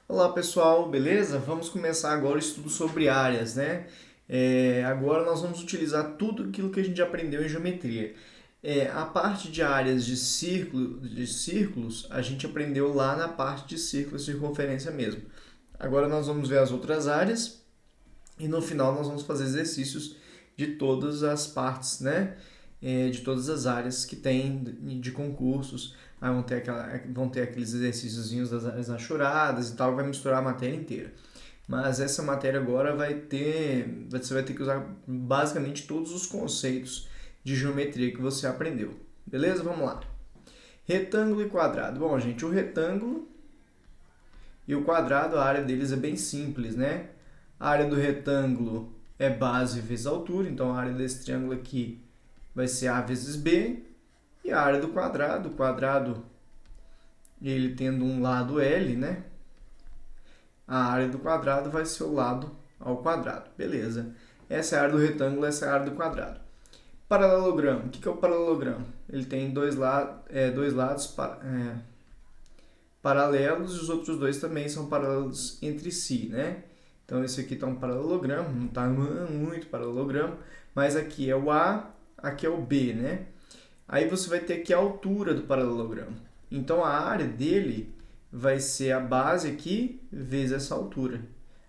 Olá pessoal, beleza? Vamos começar agora o estudo sobre áreas, né? Agora nós vamos utilizar tudo aquilo que a gente aprendeu em geometria. A parte de áreas de círculos, a gente aprendeu lá na parte de círculo e circunferência mesmo. Agora nós vamos ver as outras áreas e no final nós vamos fazer exercícios de todas as partes, né? De todas as áreas que tem de concursos. Aí vão ter aqueles exercíciozinhos das áreas achuradas e tal, vai misturar a matéria inteira. Mas essa matéria agora você vai ter que usar basicamente todos os conceitos de geometria que você aprendeu. Beleza? Vamos lá. Retângulo e quadrado. Bom, gente, o retângulo e o quadrado, a área deles é bem simples, né? A área do retângulo é base vezes altura, então a área desse triângulo aqui vai ser A vezes B. E a área do quadrado, ele tendo um lado L, né? A área do quadrado vai ser o lado ao quadrado, beleza? Essa é a área do retângulo, essa é a área do quadrado. Paralelogramo, o que é o paralelogramo? Ele tem dois lados paralelos e os outros dois também são paralelos entre si, né? Então esse aqui está um paralelogramo, não está muito paralelogramo, mas aqui é o A, aqui é o B, né? Aí você vai ter aqui a altura do paralelogramo. Então a área dele vai ser a base aqui vezes essa altura.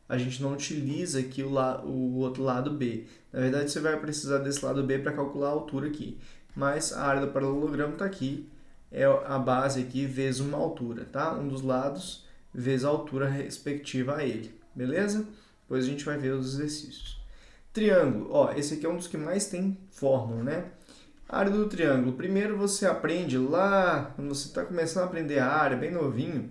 A gente não utiliza aqui o outro lado B. Na verdade, você vai precisar desse lado B para calcular a altura aqui. Mas a área do paralelogramo está aqui. É a base aqui vezes uma altura, tá? Um dos lados vezes a altura respectiva a ele. Beleza? Depois a gente vai ver os exercícios. Triângulo. Ó, esse aqui é um dos que mais tem fórmula, né? A área do triângulo. Primeiro você aprende lá, quando você está começando a aprender a área, bem novinho,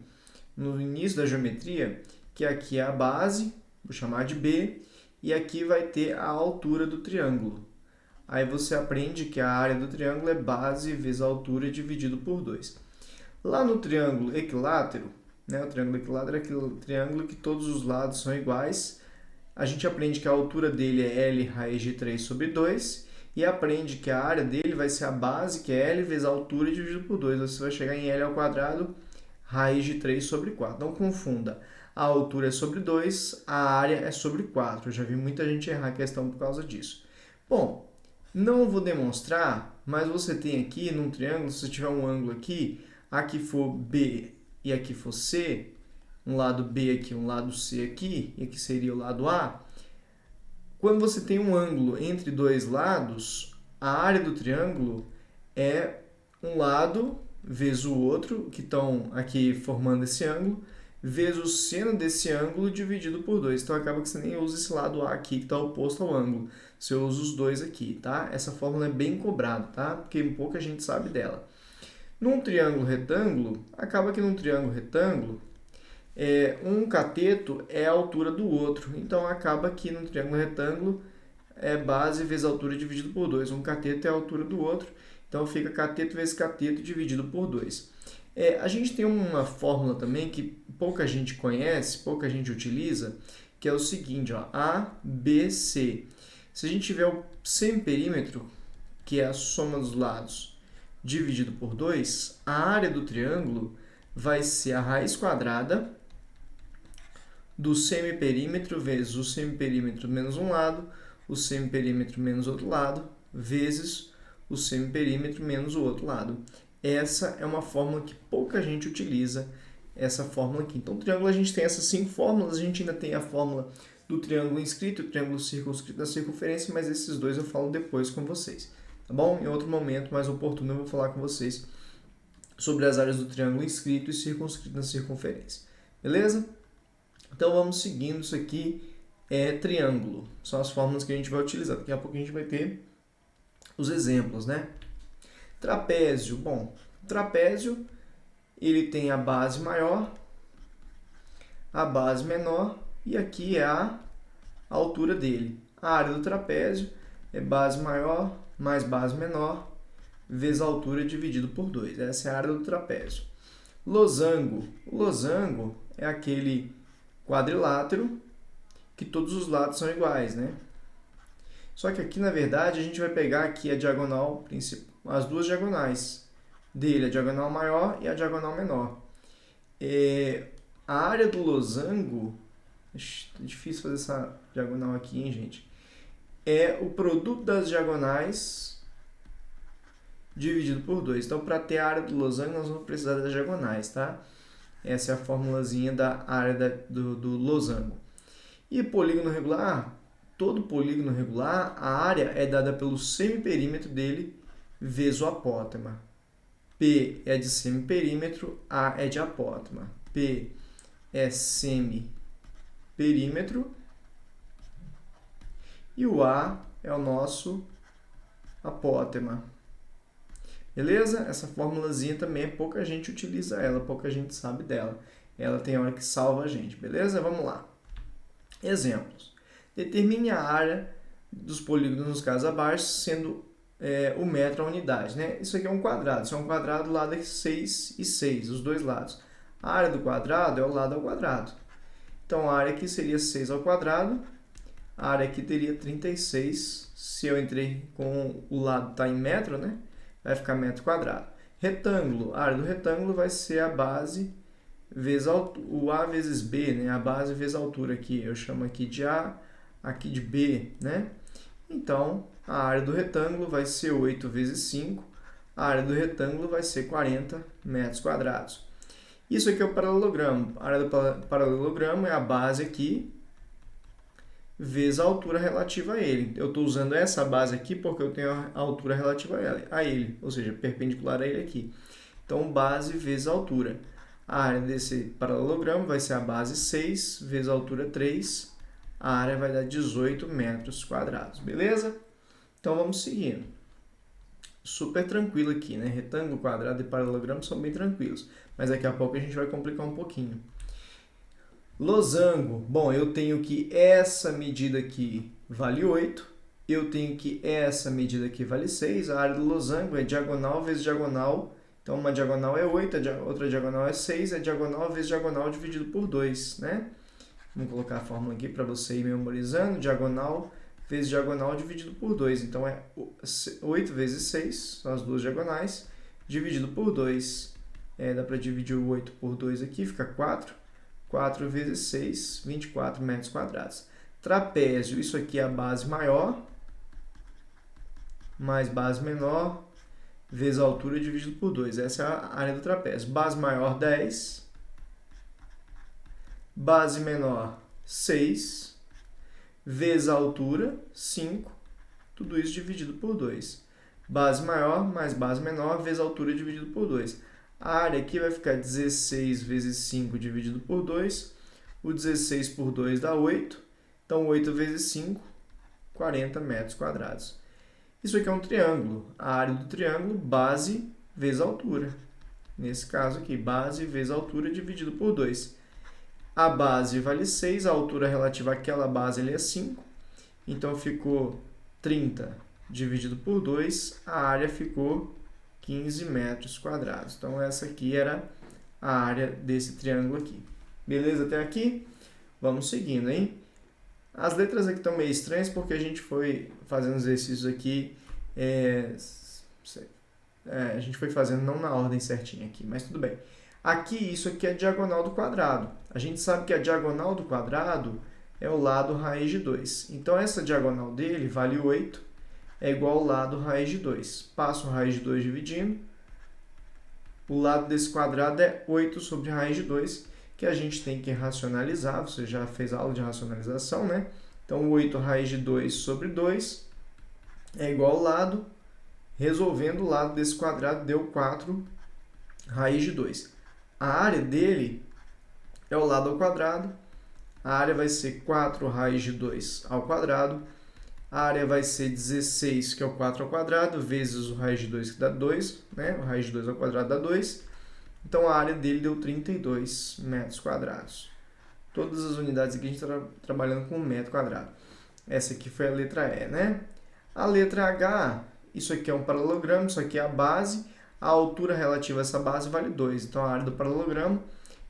no início da geometria, que aqui é a base, vou chamar de B, e aqui vai ter a altura do triângulo. Aí você aprende que a área do triângulo é base vezes a altura dividido por 2. Lá no triângulo equilátero, né, o triângulo equilátero é aquele triângulo que todos os lados são iguais. A gente aprende que a altura dele é L raiz de 3 sobre 2 e aprende que a área dele vai ser a base, que é L vezes a altura dividido por 2. Você vai chegar em L ao quadrado raiz de 3 sobre 4. Não confunda. A altura é sobre 2, a área é sobre 4. Eu já vi muita gente errar a questão por causa disso. Bom, não vou demonstrar, mas você tem aqui num triângulo, se você tiver um ângulo aqui for B e aqui for C, um lado B aqui, um lado C aqui, e aqui seria o lado A. Quando você tem um ângulo entre dois lados, a área do triângulo é um lado vezes o outro, que estão aqui formando esse ângulo, vezes o seno desse ângulo dividido por 2. Então acaba que você nem usa esse lado A aqui, que está oposto ao ângulo. Você usa os dois aqui, tá? Essa fórmula é bem cobrada, tá? Porque pouca gente sabe dela. Num triângulo retângulo, acaba que num triângulo retângulo, um cateto é a altura do outro. Então acaba que no triângulo retângulo é base vezes altura dividido por 2. Um cateto é a altura do outro. Então fica cateto vezes cateto dividido por 2. A gente tem uma fórmula também que pouca gente conhece, pouca gente utiliza, que é o seguinte, ó, ABC. Se a gente tiver o semiperímetro, que é a soma dos lados, dividido por 2, a área do triângulo vai ser a raiz quadrada do semiperímetro vezes o semiperímetro menos um lado, o semiperímetro menos outro lado, vezes o semiperímetro menos o outro lado. Essa é uma fórmula que pouca gente utiliza, essa fórmula aqui. Então, o triângulo a gente tem essas 5 fórmulas, a gente ainda tem a fórmula do triângulo inscrito, o triângulo circunscrito da circunferência, mas esses dois eu falo depois com vocês, tá bom? Em outro momento mais oportuno eu vou falar com vocês sobre as áreas do triângulo inscrito e circunscrito na circunferência, beleza? Então vamos seguindo isso aqui, triângulo. São as fórmulas que a gente vai utilizar. Daqui a pouco a gente vai ter os exemplos, né? Trapézio. Bom, trapézio, ele tem a base maior, a base menor e aqui é a altura dele. A área do trapézio é base maior mais base menor vezes a altura dividido por 2. Essa é a área do trapézio. Losango. O losango é aquele quadrilátero que todos os lados são iguais, né? Só que aqui, na verdade, a gente vai pegar aqui a diagonal principal, as duas diagonais dele, a diagonal maior e a diagonal menor. A área do losango, é difícil fazer essa diagonal aqui, hein, gente? É o produto das diagonais dividido por 2. Então, para ter a área do losango, nós vamos precisar das diagonais, tá? Essa é a formulazinha da área do losango. E polígono regular, todo polígono regular, a área é dada pelo semiperímetro dele vezes o apótema. P é de semiperímetro, A é de apótema. P é semiperímetro e o A é o nosso apótema. Beleza? Essa formulazinha também, pouca gente utiliza ela, pouca gente sabe dela. Ela tem hora que salva a gente, beleza? Vamos lá. Exemplos. Determine a área dos polígonos nos casos abaixo, sendo o metro a unidade, né? Isso aqui é um quadrado. Isso é um quadrado, lado é 6 e 6, os dois lados. A área do quadrado é o lado ao quadrado. Então, a área aqui seria 6 ao quadrado. A área aqui teria 36. Se eu entrei com o lado está em metro, né? Vai ficar metro quadrado. Retângulo. A área do retângulo vai ser a base vezes o A vezes B, né? A base vezes a altura aqui. Eu chamo aqui de A, aqui de B, né? Então, a área do retângulo vai ser 8 vezes 5. A área do retângulo vai ser 40 metros quadrados. Isso aqui é o paralelogramo. A área do paralelogramo é a base aqui vezes a altura relativa a ele. Eu estou usando essa base aqui porque eu tenho a altura relativa a ele, ou seja, perpendicular a ele aqui. Então, base vezes a altura. A área desse paralelogramo vai ser a base 6 vezes a altura 3. A área vai dar 18 metros quadrados, beleza? Então, vamos seguindo. Super tranquilo aqui, né? Retângulo, quadrado e paralelogramo são bem tranquilos. Mas daqui a pouco a gente vai complicar um pouquinho. Losango. Bom, eu tenho que essa medida aqui vale 8. Eu tenho que essa medida aqui vale 6. A área do losango é diagonal vezes diagonal. Então, uma diagonal é 8, a outra diagonal é 6. É diagonal vezes diagonal dividido por 2, né? Vamos colocar a fórmula aqui para você ir memorizando. Diagonal vezes diagonal dividido por 2. Então, é 8 vezes 6, são as duas diagonais, dividido por 2. Dá para dividir o 8 por 2 aqui, fica 4. 4 vezes 6, 24 metros quadrados. Trapézio, isso aqui é a base maior, mais base menor, vezes a altura dividido por 2. Essa é a área do trapézio. Base maior, 10. Base menor, 6. Vezes a altura, 5. Tudo isso dividido por 2. Base maior mais base menor, vezes a altura dividido por 2. A área aqui vai ficar 16 vezes 5 dividido por 2. O 16 por 2 dá 8. Então, 8 vezes 5, 40 metros quadrados. Isso aqui é um triângulo. A área do triângulo, base vezes altura. Nesse caso aqui, base vezes altura dividido por 2. A base vale 6, a altura relativa àquela base é 5. Então, ficou 30 dividido por 2. A área ficou 15 metros quadrados. Então, essa aqui era a área desse triângulo aqui. Beleza até aqui? Vamos seguindo, hein? As letras aqui estão meio estranhas porque a gente foi fazendo exercícios aqui, a gente foi fazendo não na ordem certinha aqui, mas tudo bem. Aqui, isso aqui é a diagonal do quadrado. A gente sabe que a diagonal do quadrado é o lado raiz de 2. Então, essa diagonal dele vale 8, é igual ao lado raiz de 2. Passo raiz de 2 dividindo. O lado desse quadrado é 8 sobre raiz de 2, que a gente tem que racionalizar. Você já fez aula de racionalização, né? Então, 8 raiz de 2 sobre 2 é igual ao lado. Resolvendo o lado desse quadrado, deu 4 raiz de 2. A área dele é o lado ao quadrado. A área vai ser 4 raiz de 2 ao quadrado. A área vai ser 16, que é o 4 ao quadrado, vezes o raiz de 2, que dá 2, né? O raiz de 2 ao quadrado dá 2. Então, a área dele deu 32 metros quadrados. Todas as unidades aqui a gente está trabalhando com metro quadrado. Essa aqui foi a letra E, né? A letra H, isso aqui é um paralelogramo, isso aqui é a base. A altura relativa a essa base vale 2. Então, a área do paralelogramo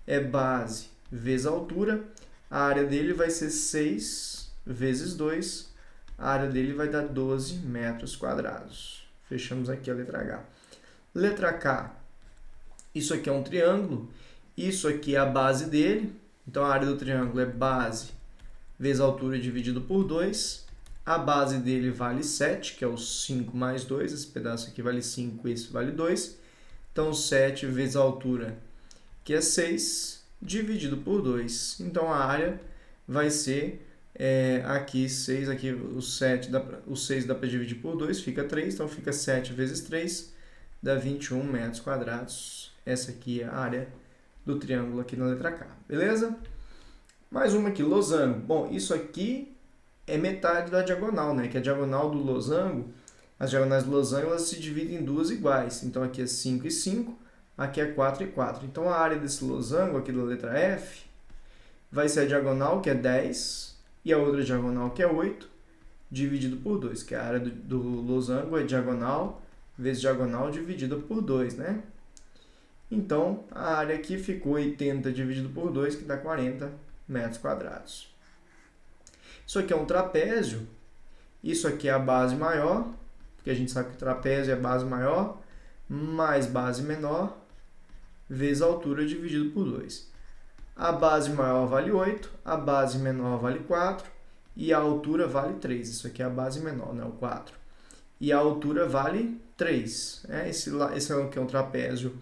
é base vezes a altura. A área dele vai ser 6 vezes 2. A área dele vai dar 12 metros quadrados. Fechamos aqui a letra H. Letra K. Isso aqui é um triângulo Isso aqui é a base dele. Então, a área do triângulo é base vezes a altura dividido por 2. A base dele vale 7, que é o 5 mais 2. Esse pedaço aqui vale 5, esse vale 2. Então, 7 vezes a altura, que é 6, dividido por 2. Então, a área vai ser aqui 6, aqui o 6 dá para dividir por 2, fica 3. Então, fica 7 vezes 3, dá 21 metros quadrados. Essa aqui é a área do triângulo aqui na letra K, beleza? Mais uma aqui, losango. Bom, isso aqui é metade da diagonal, né? Que a diagonal do losango, as diagonais do losango, elas se dividem em duas iguais. Então, aqui é 5 e 5, aqui é 4 e 4. Então, a área desse losango aqui da letra F vai ser a diagonal, que é 10, e a outra diagonal, que é 8, dividido por 2, que a área do losango é diagonal vezes diagonal dividida por 2, né? Então, a área aqui ficou 80 dividido por 2, que dá 40 metros quadrados. Isso aqui é um trapézio. Isso aqui é a base maior, porque a gente sabe que trapézio é base maior, mais base menor, vezes a altura dividido por 2. A base maior vale 8, a base menor vale 4 e a altura vale 3. Isso aqui é a base menor, né? O 4. E a altura vale 3. Esse aqui é um trapézio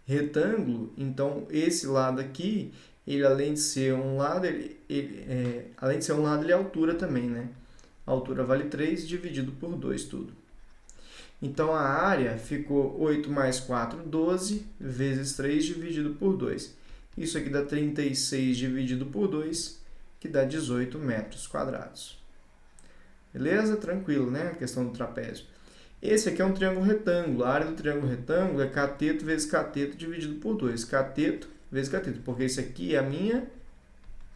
retângulo, então esse lado aqui, ele além de ser um lado, ele é altura também, né? A altura vale 3 dividido por 2 tudo. Então a área ficou 8 mais 4, 12, vezes 3 dividido por 2. Isso aqui dá 36 dividido por 2, que dá 18 metros quadrados. Beleza? Tranquilo, né? A questão do trapézio. Esse aqui é um triângulo retângulo. A área do triângulo retângulo é cateto vezes cateto dividido por 2. Cateto vezes cateto, porque esse aqui é a minha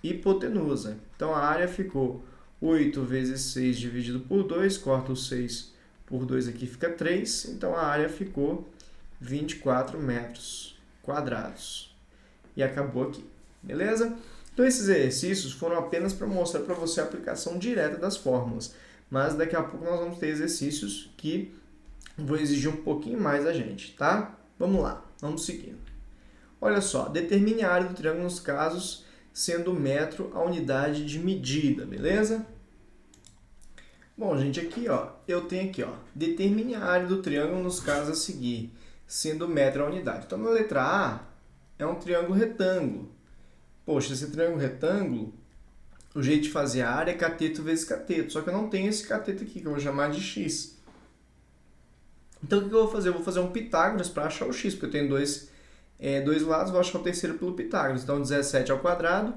hipotenusa. Então, a área ficou 8 vezes 6 dividido por 2. Corta o 6 por 2 aqui, fica 3. Então, a área ficou 24 metros quadrados. E acabou aqui. Beleza? Então, esses exercícios foram apenas para mostrar para você a aplicação direta das fórmulas. Mas daqui a pouco nós vamos ter exercícios que vão exigir um pouquinho mais da gente, tá? Vamos lá, vamos seguindo. Olha só, determine a área do triângulo nos casos sendo metro a unidade de medida, beleza? Bom, gente, aqui, ó, eu tenho aqui, ó, determine a área do triângulo nos casos a seguir, sendo metro a unidade. Então, na letra A, é um triângulo retângulo. Poxa, esse triângulo retângulo, o jeito de fazer a área é cateto vezes cateto, só que eu não tenho esse cateto aqui, que eu vou chamar de x. Então, o que eu vou fazer? Eu vou fazer um Pitágoras para achar o x, porque eu tenho dois lados, vou achar o terceiro pelo Pitágoras. Então, 17 ao quadrado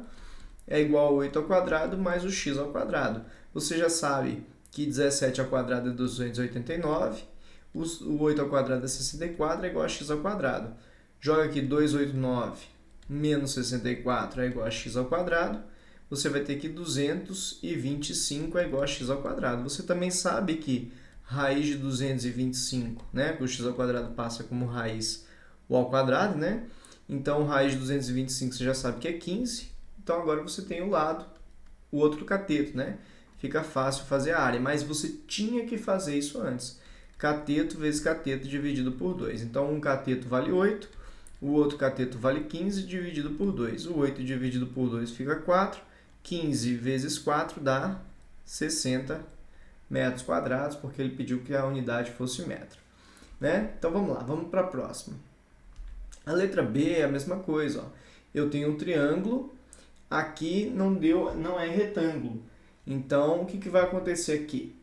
é igual a 8 ao quadrado mais o x ao quadrado. Você já sabe que 17 ao quadrado é 289, o 8 ao quadrado é 64, é igual a x ao quadrado. Joga aqui 289 menos 64 é igual a x ao quadrado. Você vai ter que 225 é igual a x ao quadrado. Você também sabe que raiz de 225, né? Que o x ao quadrado passa como raiz o ao quadrado, né? Então, raiz de 225 você já sabe que é 15. Então, agora você tem o outro cateto, né? Fica fácil fazer a área, mas você tinha que fazer isso antes. Cateto vezes cateto dividido por 2. Então, um cateto vale 8, o outro cateto vale 15 dividido por 2. O 8 dividido por 2 fica 4. 15 vezes 4 dá 60 metros quadrados, porque ele pediu que a unidade fosse metro, né? Então, vamos lá, vamos para a próxima. A letra B é a mesma coisa, ó. Eu tenho um triângulo, aqui não é retângulo. Então, o que vai acontecer aqui?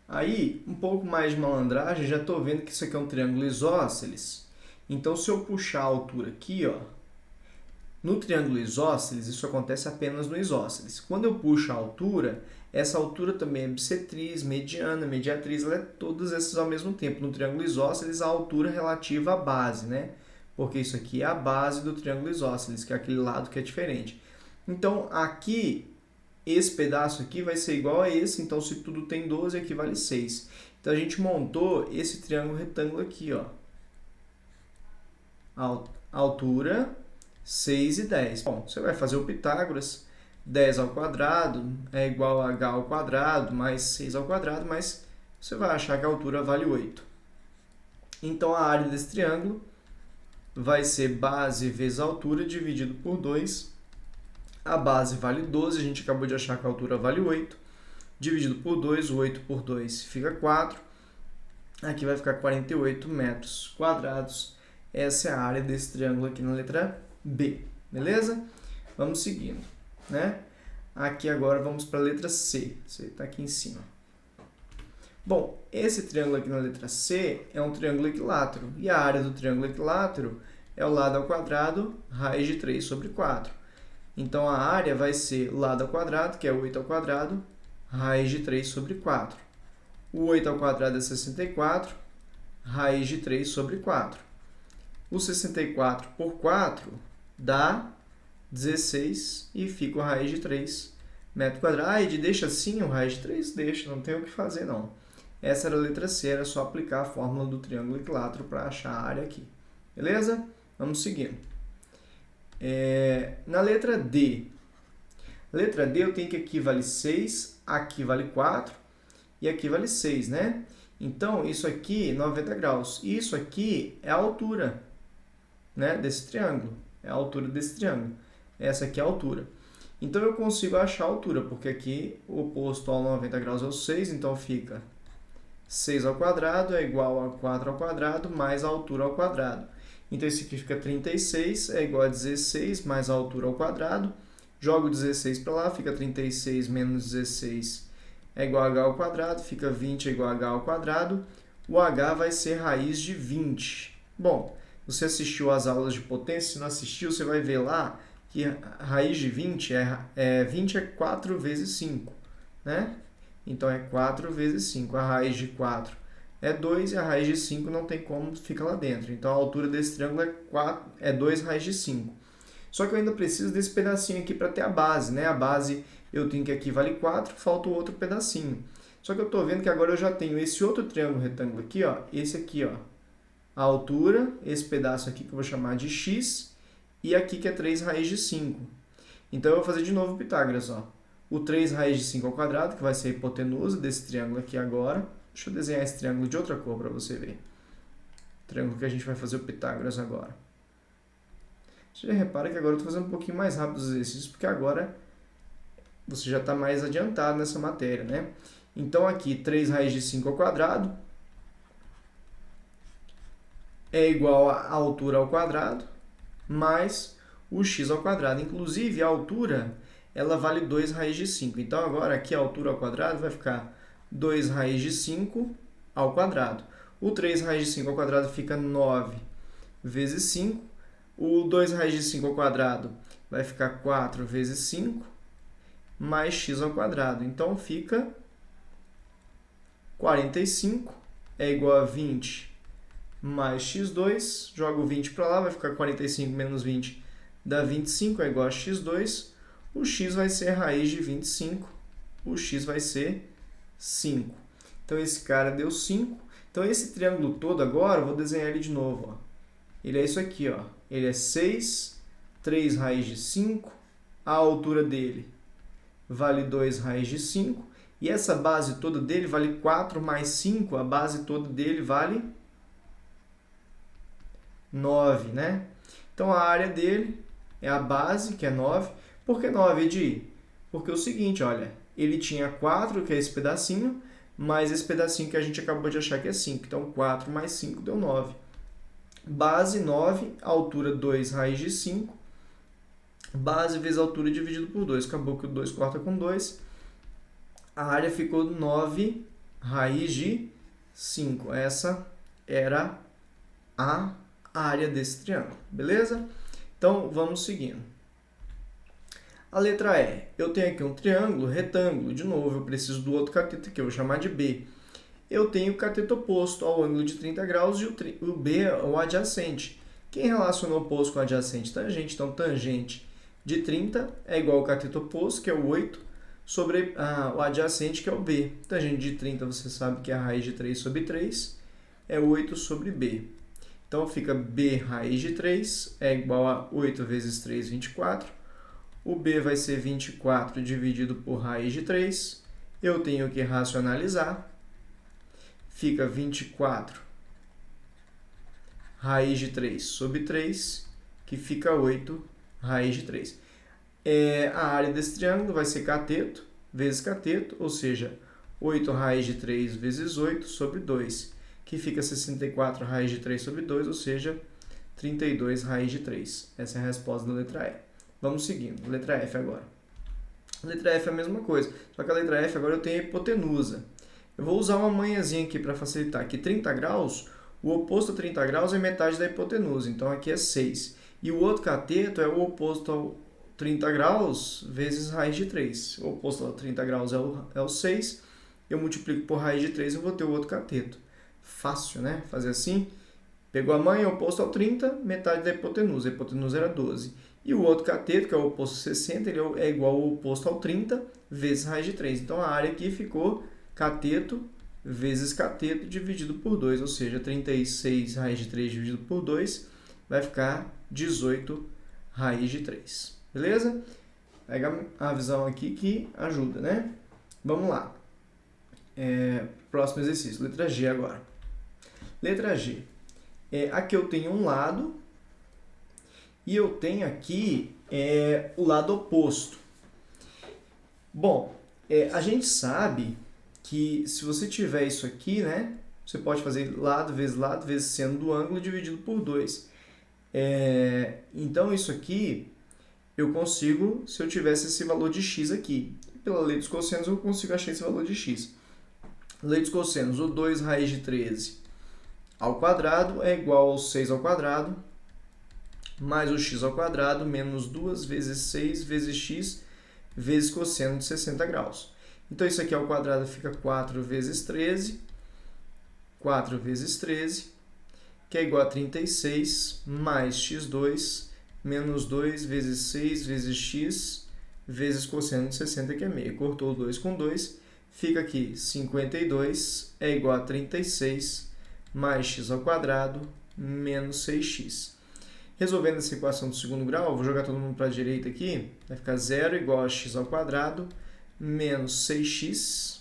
Aí, um pouco mais de malandragem, já estou vendo que isso aqui é um triângulo isósceles. Então, se eu puxar a altura aqui, ó, no triângulo isósceles, isso acontece apenas no isósceles. Quando eu puxo a altura, essa altura também é bissetriz, mediana, mediatriz, ela é todas essas ao mesmo tempo. No triângulo isósceles, a altura relativa à base, né? Porque isso aqui é a base do triângulo isósceles, que é aquele lado que é diferente. Então, aqui, esse pedaço aqui vai ser igual a esse, então se tudo tem 12, aqui vale 6. Então, a gente montou esse triângulo retângulo aqui, ó. Altura 6 e 10. Bom, você vai fazer o Pitágoras, 10 ao quadrado é igual a h ao quadrado mais 6 ao quadrado, mas você vai achar que a altura vale 8. Então, a área desse triângulo vai ser base vezes altura dividido por 2. A base vale 12, a gente acabou de achar que a altura vale 8. Dividido por 2, o 8 por 2 fica 4. Aqui vai ficar 48 metros quadrados. Essa é a área desse triângulo aqui na letra B, beleza? Vamos seguindo, né? Aqui agora vamos para a letra C. C está aqui em cima. Bom, esse triângulo aqui na letra C é um triângulo equilátero. E a área do triângulo equilátero é o lado ao quadrado, raiz de 3 sobre 4. Então, a área vai ser lado ao quadrado, que é 8 ao quadrado, raiz de 3 sobre 4. O 8 ao quadrado é 64, raiz de 3 sobre 4. O 64 por 4 dá 16 e fica o raiz de 3 metro quadrado. Ah, Ed, deixa assim o raiz de 3? Deixa, não tem o que fazer não. Essa era a letra C, era só aplicar a fórmula do triângulo equilátero para achar a área aqui. Beleza? Vamos seguindo. Na letra D. Letra D eu tenho que aqui vale 6, aqui vale 4 e aqui vale 6, né? Então, isso aqui, 90 graus. Isso aqui é a altura, né, desse triângulo. É a altura desse triângulo. Essa aqui é a altura. Então, eu consigo achar a altura, porque aqui o oposto ao 90 graus é o 6, então fica 6 ao quadrado é igual a 4 ao quadrado mais a altura ao quadrado. Então, isso aqui fica 36, é igual a 16 mais a altura ao quadrado. Jogo 16 para lá, fica 36 menos 16 é igual a h ao quadrado, fica 20 é igual a h ao quadrado. O h vai ser raiz de 20. Bom, você assistiu às aulas de potência, se não assistiu, você vai ver lá que a raiz de 20 20 é 4 vezes 5, né? Então, é 4 vezes 5. A raiz de 4 é 2 e a raiz de 5 não tem como, fica lá dentro. Então, a altura desse triângulo é 2 raiz de 5. Só que eu ainda preciso desse pedacinho aqui para ter a base, né? A base eu tenho que aqui vale 4, falta o outro pedacinho. Só que eu estou vendo que agora eu já tenho esse outro triângulo retângulo aqui, ó, esse aqui, ó, a altura, esse pedaço aqui que eu vou chamar de x, e aqui que é 3 raiz de 5. Então, eu vou fazer de novo o Pitágoras, ó. O 3 raiz de 5 ao quadrado, que vai ser a hipotenusa desse triângulo aqui agora. Deixa eu desenhar esse triângulo de outra cor para você ver. O triângulo que a gente vai fazer o Pitágoras agora. Você já repara que agora eu estou fazendo um pouquinho mais rápido os exercícios, porque agora você já está mais adiantado nessa matéria, né? Então, aqui, 3 raiz de 5 ao quadrado é igual a altura ao quadrado mais o x ao quadrado. Inclusive, a altura, ela vale 2 raiz de 5. Então, agora, aqui a altura ao quadrado vai ficar 2 raiz de 5 ao quadrado. O 3 raiz de 5 ao quadrado fica 9 vezes 5. O 2 raiz de 5 ao quadrado vai ficar 4 vezes 5 mais x ao quadrado. Então, fica 45 é igual a 20 mais x2. Jogo 20 para lá, vai ficar 45 menos 20 dá 25, é igual a x2. O x vai ser raiz de 25. O x vai ser 5. Então, esse cara deu 5. Então, esse triângulo todo agora, eu vou desenhar ele de novo, ó. Ele é isso aqui, ó. Ele é 6, 3 raiz de 5. A altura dele vale 2 raiz de 5. E essa base toda dele vale 4 mais 5. A base toda dele vale 9, né? Então, a área dele é a base, que é 9. Por que 9, Edi? Porque é o seguinte, olha. Ele tinha 4, que é esse pedacinho, mais esse pedacinho que a gente acabou de achar que é 5. Então, 4 mais 5 deu 9. Base 9, altura 2 raiz de 5. Base vezes altura dividido por 2. Acabou que o 2 corta com 2. A área ficou 9 raiz de 5. Essa era a área desse triângulo, beleza? Então, vamos seguindo. A letra E. Eu tenho aqui um triângulo retângulo. De novo, eu preciso do outro cateto que eu vou chamar de B. Eu tenho o cateto oposto ao ângulo de 30 graus e o B é o adjacente. Quem relaciona o oposto com o adjacente? Tangente. Então, tangente de 30 é igual ao cateto oposto, que é o 8, sobre o adjacente, que é o B. Tangente de 30, você sabe que é a raiz de 3 sobre 3, é 8 sobre B. Então, fica B raiz de 3 é igual a 8 vezes 3, 24. O B vai ser 24 dividido por raiz de 3. Eu tenho que racionalizar. Fica 24 raiz de 3 sobre 3, que fica 8 raiz de 3. A área desse triângulo vai ser cateto vezes cateto, ou seja, 8 raiz de 3 vezes 8 sobre 2, que fica 64 raiz de 3 sobre 2, ou seja, 32 raiz de 3. Essa é a resposta da letra E. Vamos seguindo. Letra F agora. A letra F é a mesma coisa, só que a letra F agora eu tenho a hipotenusa. Eu vou usar uma manhãzinha aqui para facilitar. Aqui 30 graus, o oposto a 30 graus é metade da hipotenusa, então aqui é 6. E o outro cateto é o oposto ao 30 graus vezes raiz de 3. O oposto a 30 graus é o 6. Eu multiplico por raiz de 3 e vou ter o outro cateto. Fácil, né? Fazer assim. Pegou a mãe, oposto ao 30, metade da hipotenusa. A hipotenusa era 12. E o outro cateto, que é o oposto a 60, ele é igual ao oposto ao 30 vezes raiz de 3. Então, a área aqui ficou cateto vezes cateto dividido por 2. Ou seja, 36 raiz de 3 dividido por 2 vai ficar 18 raiz de 3. Beleza? Pega a visão aqui que ajuda, né? Vamos lá. Próximo exercício. Letra G agora. Letra G. Aqui eu tenho um lado e eu tenho aqui o lado oposto. Bom, a gente sabe que se você tiver isso aqui, né, você pode fazer lado vezes seno do ângulo dividido por 2. Então, isso aqui eu consigo se eu tivesse esse valor de x aqui. Pela lei dos cossenos eu consigo achar esse valor de x. Lei dos cossenos, o 2 raiz de 13 ao quadrado é igual ao 6 ao quadrado, mais o x ao quadrado, menos 2 vezes 6 vezes x, vezes cosseno de 60 graus. Então, isso aqui ao quadrado fica 4 vezes 13, 4 vezes 13, que é igual a 36, mais x2, menos 2 vezes 6 vezes x, vezes cosseno de 60, que é meio. Cortou o 2 com 2, fica aqui 52 é igual a 36, mais x ao quadrado, menos 6x. Resolvendo essa equação do segundo grau, vou jogar todo mundo para a direita aqui, vai ficar 0 igual a x ao quadrado, menos 6x,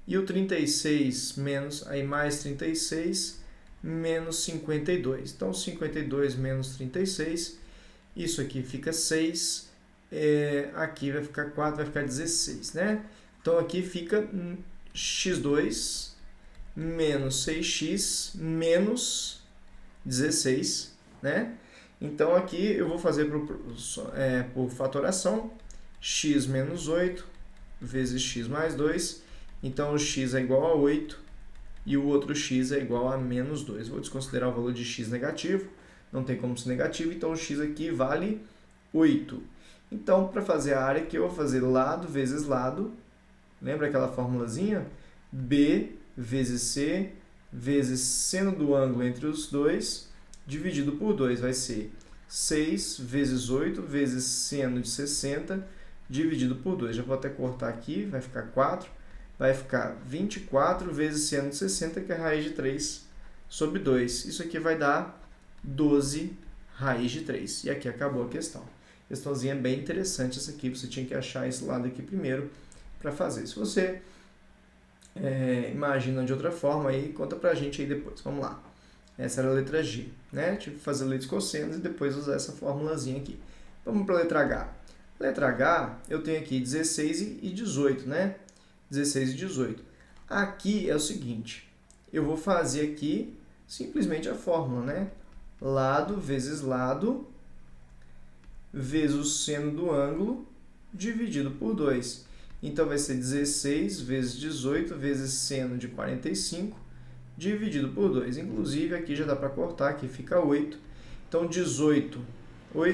e o 36 menos, aí mais 36, menos 52. Então, 52 menos 36, isso aqui fica 6, aqui vai ficar 4, vai ficar 16, né? Então, aqui fica x2 menos 6x menos 16, né? Então, aqui eu vou fazer por fatoração, x menos 8 vezes x mais 2. Então, o x é igual a 8 e o outro x é igual a menos 2. Vou desconsiderar o valor de x negativo, não tem como ser negativo, então o x aqui vale 8. Então, para fazer a área aqui, eu vou fazer lado vezes lado. Lembra aquela formulazinha? B vezes C vezes seno do ângulo entre os dois, dividido por 2. Vai ser 6 vezes 8 vezes seno de 60, dividido por 2. Já vou até cortar aqui, vai ficar 4. Vai ficar 24 vezes seno de 60, que é raiz de 3 sobre 2. Isso aqui vai dar 12 raiz de 3. E aqui acabou a questão. Questãozinha bem interessante essa aqui. Você tinha que achar esse lado aqui primeiro para fazer. Se você imagina de outra forma, aí conta pra gente aí depois. Vamos lá. Essa era a letra G, né? Tive que fazer lei dos cossenos e depois usar essa formulazinha aqui. Vamos para a letra H. Letra H, eu tenho aqui 16 e 18, né? 16 e 18. Aqui é o seguinte, eu vou fazer aqui simplesmente a fórmula, né? Lado vezes lado vezes o seno do ângulo dividido por 2. Então, vai ser 16 vezes 18 vezes seno de 45 dividido por 2. Inclusive, aqui já dá para cortar, aqui fica 8. Então, 18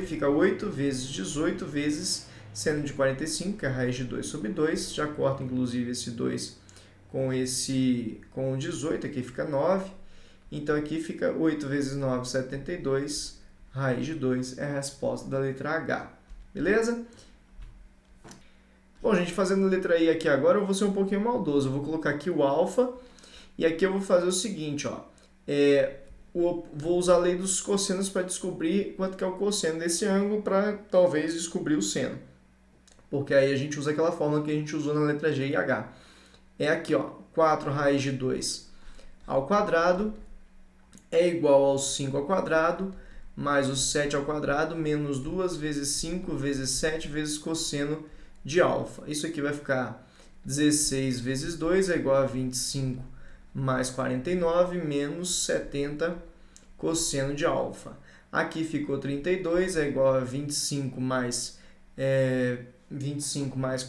fica 8 vezes 18 vezes seno de 45, que é a raiz de 2 sobre 2. Já corta, inclusive, esse 2 com o 18, aqui fica 9. Então, aqui fica 8 vezes 9, 72. Raiz de 2 é a resposta da letra H. Beleza? Bom, gente, fazendo a letra I aqui agora, eu vou ser um pouquinho maldoso. Eu vou colocar aqui o alfa e aqui eu vou fazer o seguinte, ó. Vou usar a lei dos cossenos para descobrir quanto que é o cosseno desse ângulo para talvez descobrir o seno. Porque aí a gente usa aquela fórmula que a gente usou na letra G e H. É aqui, ó, 4 raiz de 2 ao quadrado é igual ao 5 ao quadrado mais o 7 ao quadrado menos 2 vezes 5 vezes 7 vezes cosseno de alfa. Isso aqui vai ficar 16 vezes 2 é igual a 25 mais 49 menos 70 cosseno de alfa. Aqui ficou 32 é igual a 25 mais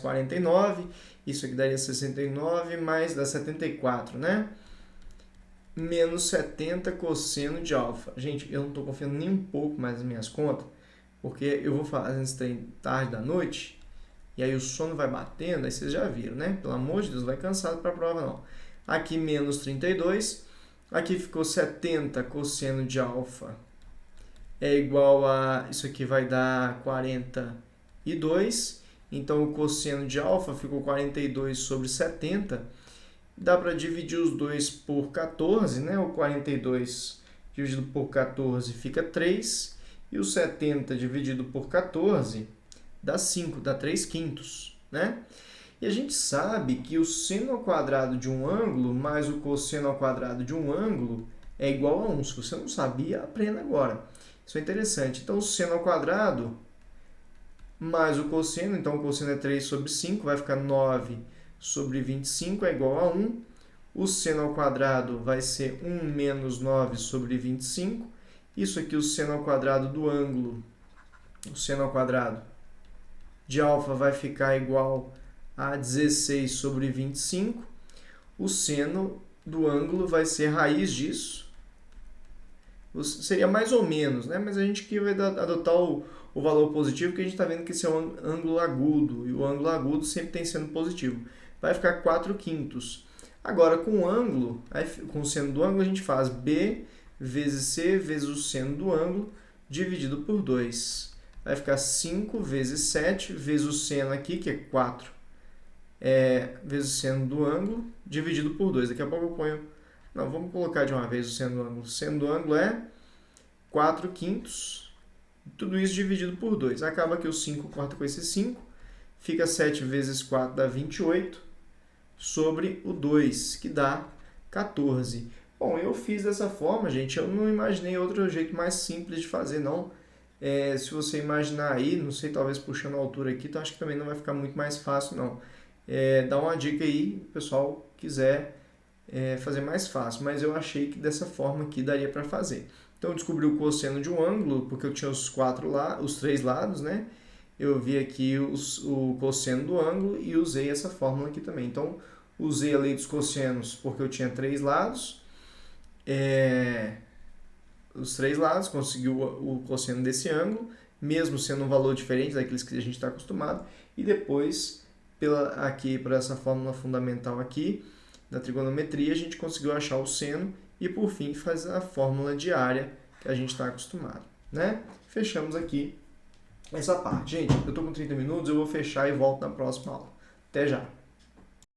49, isso aqui daria 69, mais dá 74, né? Menos 70 cosseno de alfa. Gente, eu não estou confiando nem um pouco mais nas minhas contas, porque eu vou fazer esse trem tarde da noite, e aí o sono vai batendo, aí vocês já viram, né? Pelo amor de Deus, vai cansado para a prova não. Aqui menos 32, aqui ficou 70 cosseno de alfa é igual a, isso aqui vai dar 42, então o cosseno de alfa ficou 42 sobre 70, dá para dividir os dois por 14, né? O 42 dividido por 14 fica 3, e o 70 dividido por 14 dá 5, dá 3 quintos, né? E a gente sabe que o seno ao quadrado de um ângulo mais o cosseno ao quadrado de um ângulo é igual a 1. Se você não sabia, aprenda agora. Isso é interessante. Então, o seno ao quadrado mais o cosseno, então o cosseno é 3 sobre 5, vai ficar 9 sobre 25 é igual a 1. O seno ao quadrado vai ser 1 menos 9 sobre 25. Isso aqui, o seno ao quadrado do ângulo, o seno ao quadrado de alfa vai ficar igual a 16 sobre 25. O seno do ângulo vai ser raiz disso. Seria mais ou menos, né? Mas a gente aqui vai adotar o valor positivo, porque a gente está vendo que esse é um ângulo agudo, e o ângulo agudo sempre tem seno positivo. Vai ficar 4 quintos. Agora, com o ângulo, com o seno do ângulo, a gente faz B vezes C vezes o seno do ângulo dividido por 2. Vai ficar 5 vezes 7 vezes o seno aqui, que é 4, vezes o seno do ângulo dividido por 2. Daqui a pouco eu ponho... Não, vamos colocar de uma vez o seno do ângulo. O seno do ângulo é 4 quintos, tudo isso dividido por 2. Acaba que o 5 corta com esse 5, fica 7 vezes 4 dá 28, sobre o 2, que dá 14. Bom, eu fiz dessa forma, gente, eu não imaginei outro jeito mais simples de fazer, não. Se você imaginar aí, não sei, talvez puxando a altura aqui, então acho que também não vai ficar muito mais fácil, não. Dá uma dica aí, o pessoal quiser fazer mais fácil, mas eu achei que dessa forma aqui daria para fazer. Então eu descobri o cosseno de um ângulo, porque eu tinha os 3 lados, né? Eu vi aqui o cosseno do ângulo e usei essa fórmula aqui também. Então usei a lei dos cossenos porque eu tinha 3 lados, os 3 lados, consegui o cosseno desse ângulo, mesmo sendo um valor diferente daqueles que a gente está acostumado, e depois, por essa fórmula fundamental aqui, da trigonometria, a gente conseguiu achar o seno e, por fim, fazer a fórmula diária que a gente está acostumado, né? Fechamos aqui essa parte. Gente, eu estou com 30 minutos, eu vou fechar e volto na próxima aula. Até já!